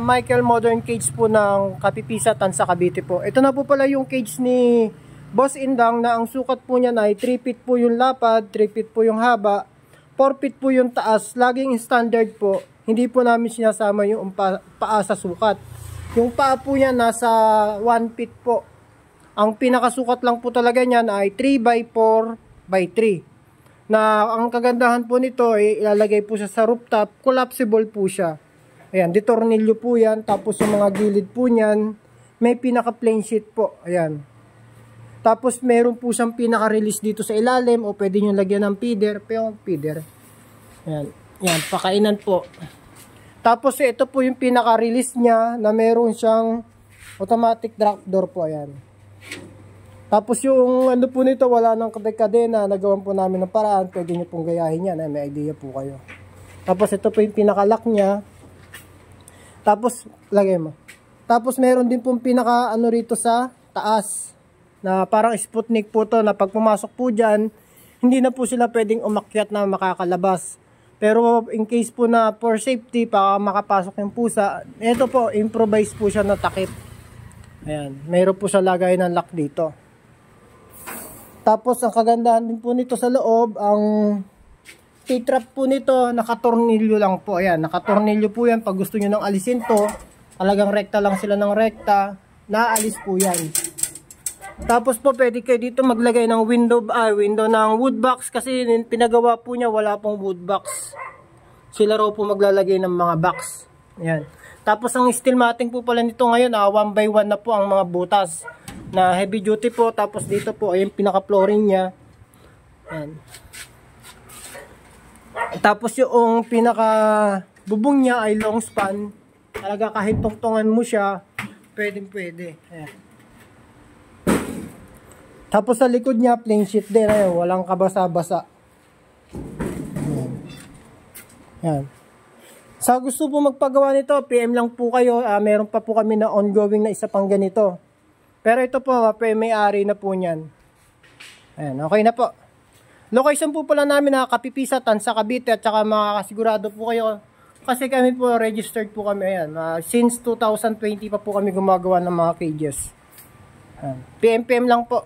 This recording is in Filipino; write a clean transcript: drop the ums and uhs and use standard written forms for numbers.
Michael Modern Cage po ng Kapipisa, Tansa, Cavite po. Ito na po pala yung cage ni Boss Indang na ang sukat po niya ay 3 feet po yung lapad, 3 feet po yung haba, 4 feet po yung taas. Laging standard po. Hindi po namin sinasama yung paa sa sukat. Yung paa po niya nasa 1 feet po. Ang pinakasukat lang po talaga niyan ay 3x4x3. Na ang kagandahan po nito ay ilalagay po siya sa rooftop, collapsible po siya. Ayan, ditornilyo po yan. Tapos yung mga gilid po niyan, may pinaka plain sheet po. Ayan. Tapos meron po siyang pinaka release dito sa ilalim o pwede nyo lagyan ng feeder. Pero feeder. Ayan. Ayan, pakainan po. Tapos ito po yung pinaka release niya na meron siyang automatic drop door po. Ayan. Tapos yung ano po nito, wala nang kadena. Nagawan po namin ng paraan. Pwede nyo pong gayahin yan. May idea po kayo. Tapos ito po yung pinaka lock niya. Tapos, lagay mo. Tapos, meron din pong pinaka, ano rito sa taas. Na parang Sputnik po to, na pag pumasok po dyan, hindi na po sila pwedeng umakyat na makakalabas. Pero, in case po na for safety, para makapasok yung pusa, ito po, improvise po siya na takip. Ayan, mayroon po siya lagay ng lock dito. Tapos, ang kagandahan din po nito sa loob, ang T-trap po nito, nakatornilyo lang po. Ayan, nakatornilyo po yan. Pag gusto nyo nang alisin to, talagang rekta lang sila ng rekta, naalis po yan. Tapos po, pwede kayo dito maglagay ng window ng wood box kasi pinagawa po niya, wala pong wood box. Sila raw po maglalagay ng mga box. Ayan. Tapos ang steel matting po pala nito ngayon, 1x1 na po ang mga butas. Na heavy duty po. Tapos dito po, ayun, pinaka-flooring niya. Ayan. Tapos yung pinaka bubong niya ay long span. Talaga kahit tungtungan mo siya, pwede. Ayan. Tapos sa likod niya, plain sheet din. Ayan, walang kabasa-basa. Ayan. Sa gusto po magpagawa nito, PM lang po kayo. Meron pa po kami na ongoing na isa pang ganito. Pero ito po, may-ari na po niyan. Ayan, okay na po. Location po pala namin na Kapipisa, Tansa, Cavite at saka makakasigurado po kayo kasi kami po registered po kami. Ayan, since 2020 pa po kami gumagawa ng mga cages. PM lang po.